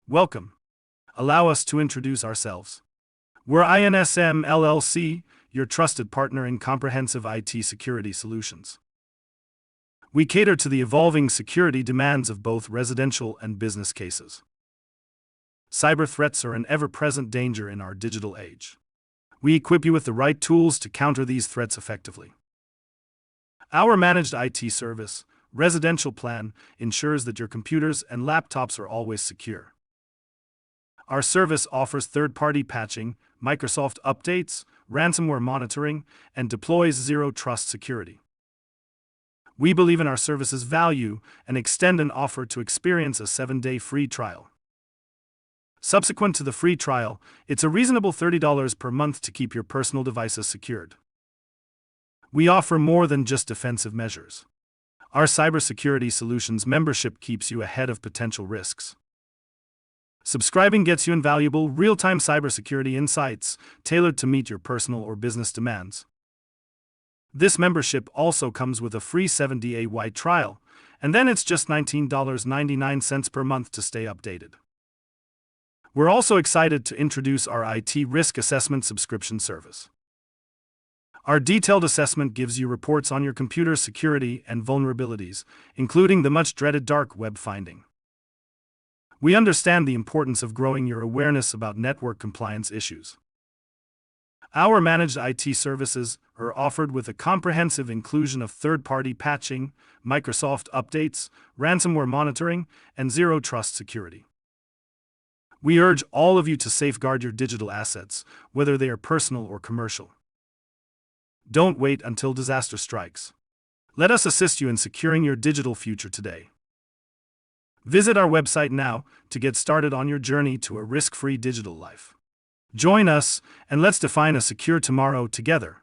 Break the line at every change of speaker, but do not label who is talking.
Welcome. Allow us to introduce ourselves. We're INSM LLC, your trusted partner in comprehensive IT security solutions. We cater to the evolving security demands of both residential and business cases. Cyber threats are an ever-present danger in our digital age. We equip you with the right tools to counter these threats effectively. Our managed IT service, Residential Plan, ensures that your computers and laptops are always secure. Our service offers third-party patching, Microsoft updates, ransomware monitoring, and deploys zero-trust security. We believe in our service's value and extend an offer to experience a 7-day free trial. Subsequent to the free trial, it's a reasonable $30 per month to keep your personal devices secured. We offer more than just defensive measures. Our cybersecurity solutions membership keeps you ahead of potential risks. Subscribing gets you invaluable, real-time cybersecurity insights tailored to meet your personal or business demands. This membership also comes with a free 7-day trial, and then it's just $19.99 per month to stay updated. We're also excited to introduce our IT risk assessment subscription service. Our detailed assessment gives you reports on your computer's security and vulnerabilities, including the much-dreaded dark web finding. We understand the importance of growing your awareness about network compliance issues. Our managed IT services are offered with a comprehensive inclusion of third-party patching, Microsoft updates, ransomware monitoring, and zero-trust security. We urge all of you to safeguard your digital assets, whether they are personal or commercial. Don't wait until disaster strikes. Let us assist you in securing your digital future today. Visit our website now to get started on your journey to a risk-free digital life. Join us, and let's define a secure tomorrow together.